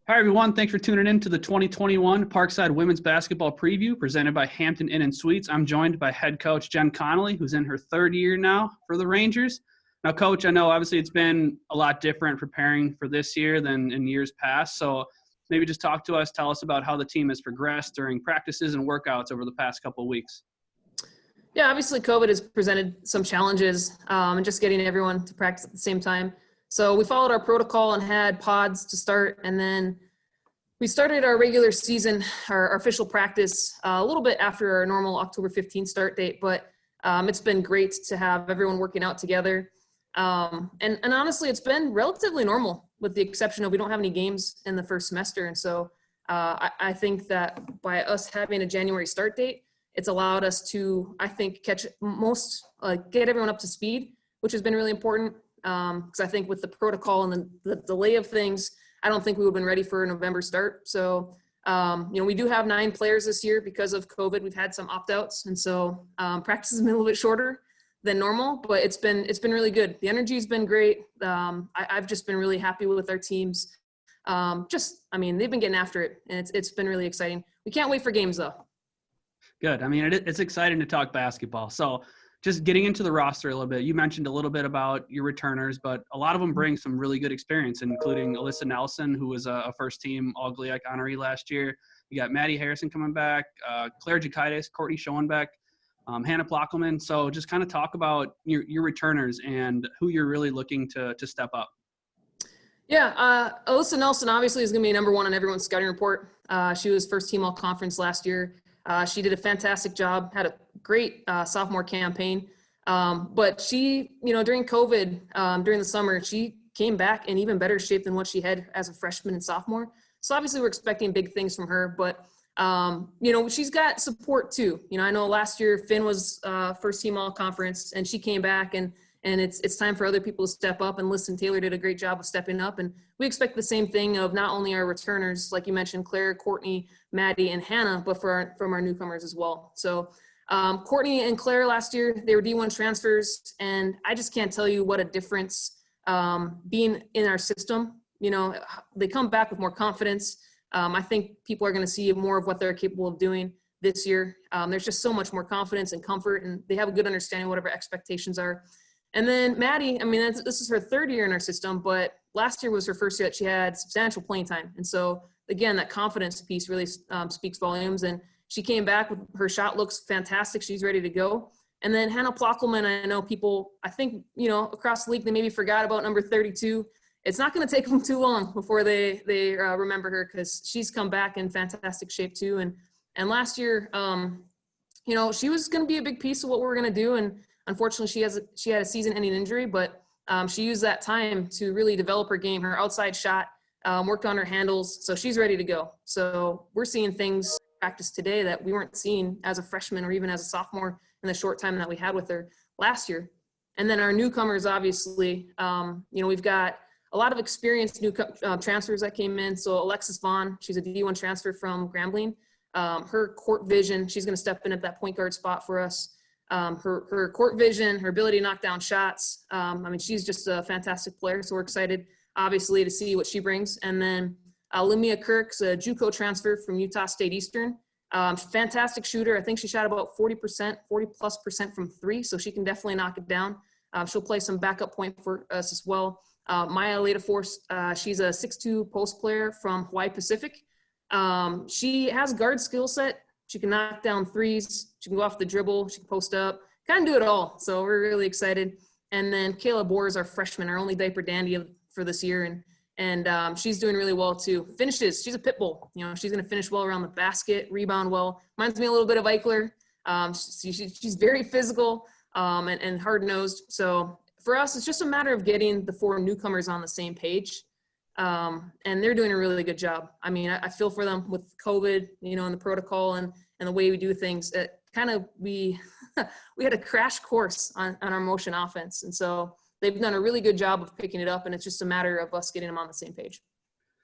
Hi, everyone. Thanks for tuning in to the 2021 Parkside Women's Basketball Preview presented by Hampton Inn & Suites. I'm joined by head coach Jen Connolly, who's in her third year now for the Rangers. Now, Coach, I know obviously it's been a lot different preparing for this year than in years past. So maybe just talk to us, tell us about how the team has progressed during practices and workouts over the past couple of weeks. Yeah, obviously COVID has presented some challenges and just getting everyone to practice at the same time. So we followed our protocol and had pods to start, and then we started our regular season, our official practice, a little bit after our normal October 15th start date, but it's been great to have everyone working out together. And honestly, it's been relatively normal with the exception of we don't have any games in the first semester. And so I think that by us having a January start date, it's allowed us to, I think, get everyone up to speed, which has been really important. Because I think with the protocol and the delay of things, I don't think we would have been ready for a November start. So, we do have 9 players this year because of COVID. We've had some opt-outs. And so practice has been a little bit shorter than normal, but it's been really good. The energy's been great. I've just been really happy with our teams. They've been getting after it, and it's been really exciting. We can't wait for games, though. Good. I mean, it's exciting to talk basketball. So just getting into the roster a little bit, you mentioned a little bit about your returners, but a lot of them bring some really good experience, including Alyssa Nelson, who was a first-team All-GLIAC honoree last year. You got Maddie Harrison coming back, Claire Jakaitis, Courtney Schoenbeck, Hannah Plockelman. So just kind of talk about your returners and who you're really looking to step up. Yeah, Alyssa Nelson obviously is going to be number one on everyone's scouting report. She was first-team All-Conference last year. She did a fantastic job, had a great sophomore campaign. But she, during COVID, during the summer, she came back in even better shape than what she had as a freshman and sophomore. So obviously we're expecting big things from her, but, she's got support too. I know last year Finn was first team all conference and she came back and it's time for other people to step up, and Listen Taylor did a great job of stepping up. And we expect the same thing of not only our returners, like you mentioned, Claire, Courtney, Maddie, and Hannah, but from our newcomers as well. So Courtney and Claire last year, they were D1 transfers, and I just can't tell you what a difference being in our system. They come back with more confidence. I think people are going to see more of what they're capable of doing this year. There's just so much more confidence and comfort, and they have a good understanding of whatever expectations are. And then Maddie, this is her third year in our system, but last year was her first year that she had substantial playing time. And so, again, that confidence piece really speaks volumes. And she came back with her shot looks fantastic. She's ready to go. And then Hannah Plockelman, I know people, across the league, they maybe forgot about number 32. It's not going to take them too long before they remember her, because she's come back in fantastic shape too. And last year, she was going to be a big piece of what we were going to do. And unfortunately, she had a season-ending injury, but she used that time to really develop her game, her outside shot, worked on her handles, so she's ready to go. So we're seeing things practice today that we weren't seeing as a freshman or even as a sophomore in the short time that we had with her last year. And then our newcomers, obviously, we've got a lot of experienced new transfers that came in. So Alexis Vaughn, she's a D1 transfer from Grambling. Her court vision, she's going to step in at that point guard spot for us. Her court vision, her ability to knock down shots. She's just a fantastic player. So we're excited, obviously, to see what she brings. And then Limia Kirk's a JUCO transfer from Utah State Eastern. Fantastic shooter. I think she shot about 40% from 3. So she can definitely knock it down. She'll play some backup point for us as well. Maya Ladaforce, she's a 6'2" post player from Hawaii Pacific. She has guard skill set. She can knock down threes. She can go off the dribble. She can post up. Kind of do it all. So we're really excited. And then Kayla Bohr is our freshman, our only diaper dandy for this year. And she's doing really well too. Finishes. She's a pit bull. She's going to finish well around the basket, rebound well. Reminds me a little bit of Eichler. She's very physical and hard-nosed. So for us, it's just a matter of getting the 4 newcomers on the same page. And they're doing a really good job. I feel for them with COVID, and the protocol and the way we do things. It kind of, we had a crash course on our motion offense. And so they've done a really good job of picking it up, and it's just a matter of us getting them on the same page.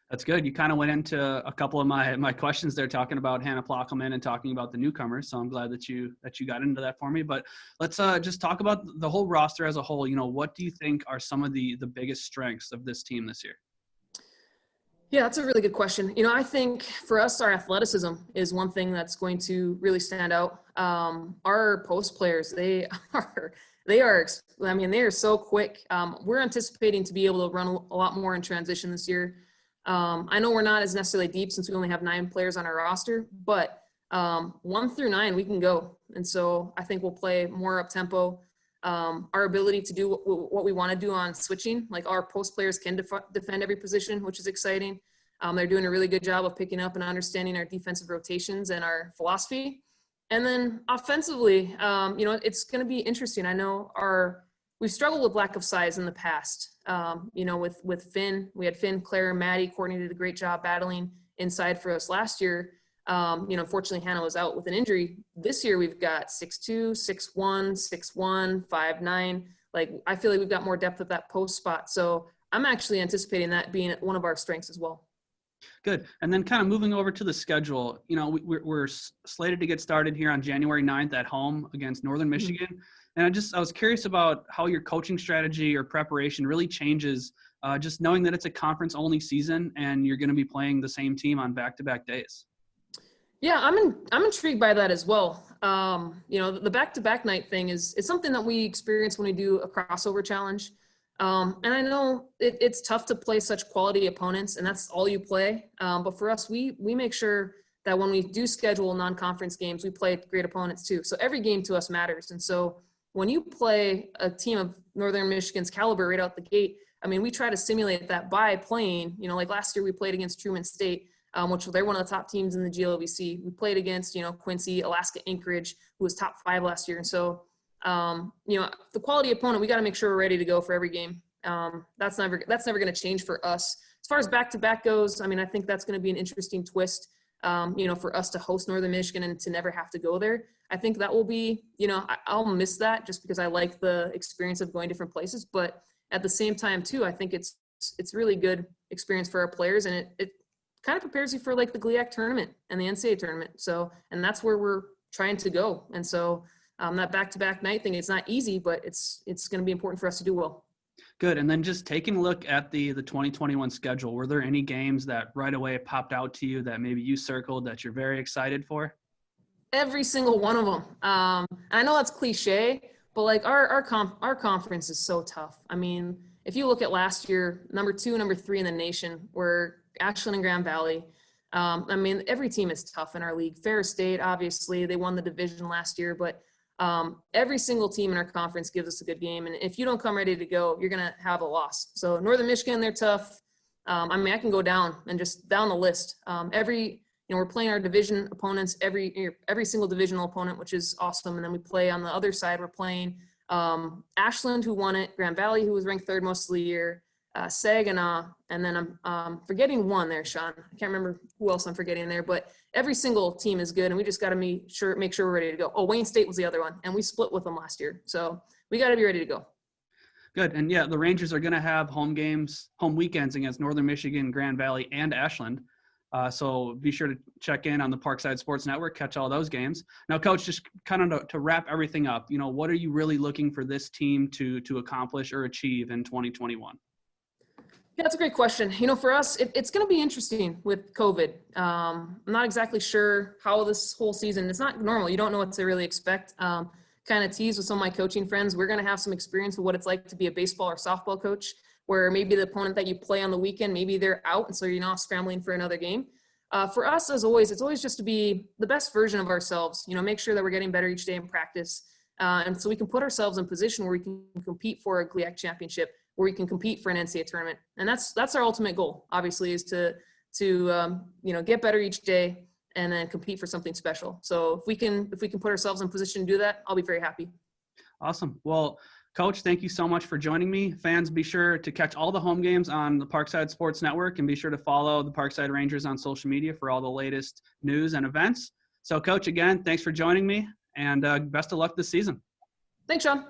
That's good. You kind of went into a couple of my questions there, talking about Hannah Plockelman and talking about the newcomers. So I'm glad that you got into that for me. But let's just talk about the whole roster as a whole. What do you think are some of the biggest strengths of this team this year? Yeah, that's a really good question. I think for us, our athleticism is one thing that's going to really stand out. Our post players, I mean, they are so quick. We're anticipating to be able to run a lot more in transition this year. I know we're not as necessarily deep since we only have 9 players on our roster, but 1 through 9, we can go. And so I think we'll play more up tempo. Our ability to do what we want to do on switching, like our post players can defend every position, which is exciting. They're doing a really good job of picking up and understanding our defensive rotations and our philosophy. And then offensively, it's going to be interesting. I know we've struggled with lack of size in the past. With Finn, we had Finn, Claire, Maddie. Courtney did a great job battling inside for us last year. Unfortunately, Hannah was out with an injury. This year, we've got 6'2", 6'1", 6'1", 5'9". Like, I feel like we've got more depth at that post spot. So I'm actually anticipating that being one of our strengths as well. Good. And then kind of moving over to the schedule, we're slated to get started here on January 9th at home against Northern Michigan. And I was curious about how your coaching strategy or preparation really changes, just knowing that it's a conference only season and you're going to be playing the same team on back-to-back days. Yeah, I'm intrigued by that as well. The back-to-back night thing is something that we experience when we do a crossover challenge. And I know it's tough to play such quality opponents, and that's all you play. But for us, we make sure that when we do schedule non-conference games, we play great opponents too. So every game to us matters. And so when you play a team of Northern Michigan's caliber right out the gate, I mean, we try to simulate that by playing, like last year we played against Truman State, which they're one of the top teams in the GLVC. We played against, Quincy, Alaska Anchorage, who was top 5 last year. And so, the quality opponent, we got to make sure we're ready to go for every game. That's never going to change for us. As far as back-to-back goes, I mean, I think that's going to be an interesting twist, for us to host Northern Michigan and to never have to go there. I think that will be, I'll miss that just because I like the experience of going different places. But at the same time, too, I think it's really good experience for our players, and it kind of prepares you for like the GLIAC tournament and the NCAA tournament. So, and that's where we're trying to go. And so that back-to-back night thing, it's not easy, but it's going to be important for us to do well. Good. And then just taking a look at the 2021 schedule, were there any games that right away popped out to you that maybe you circled that you're very excited for? Every single one of them. I know that's cliche, but like our conference is so tough. I mean, if you look at last year, number 2, number 3 in the nation were Ashland and Grand Valley. I mean, every team is tough in our league. Ferris State, obviously, they won the division last year, but every single team in our conference gives us a good game. And if you don't come ready to go, you're going to have a loss. So Northern Michigan, they're tough. I mean, I can go down and just down the list. We're playing our division opponents, every single divisional opponent, which is awesome. And then we play on the other side, we're playing Ashland, who won it, Grand Valley, who was ranked 3rd most of the year, Saginaw, and then I'm forgetting one there, Sean. I can't remember who else I'm forgetting there, but every single team is good, and we just got to make sure we're ready to go. Oh, Wayne State was the other one, and we split with them last year, so we got to be ready to go. Good. And yeah, the Rangers are going to have home weekends against Northern Michigan, Grand Valley, and Ashland. So be sure to check in on the Parkside Sports Network, catch all those games. Now, Coach, just kind of to wrap everything up, what are you really looking for this team to accomplish or achieve in 2021? Yeah, that's a great question. For us, it's going to be interesting with COVID. I'm not exactly sure how this whole season, it's not normal. You don't know what to really expect. Kind of tease with some of my coaching friends. We're going to have some experience with what it's like to be a baseball or softball coach, where maybe the opponent that you play on the weekend, maybe they're out, and so you're now scrambling for another game. For us, as always, it's always just to be the best version of ourselves, make sure that we're getting better each day in practice. And so we can put ourselves in position where we can compete for a GLIAC championship, where we can compete for an NCAA tournament. And that's our ultimate goal, obviously, is to get better each day and then compete for something special. So if we can put ourselves in position to do that, I'll be very happy. Awesome. Well, Coach, thank you so much for joining me. Fans, be sure to catch all the home games on the Parkside Sports Network, and be sure to follow the Parkside Rangers on social media for all the latest news and events. So, Coach, again, thanks for joining me, and best of luck this season. Thanks, Sean.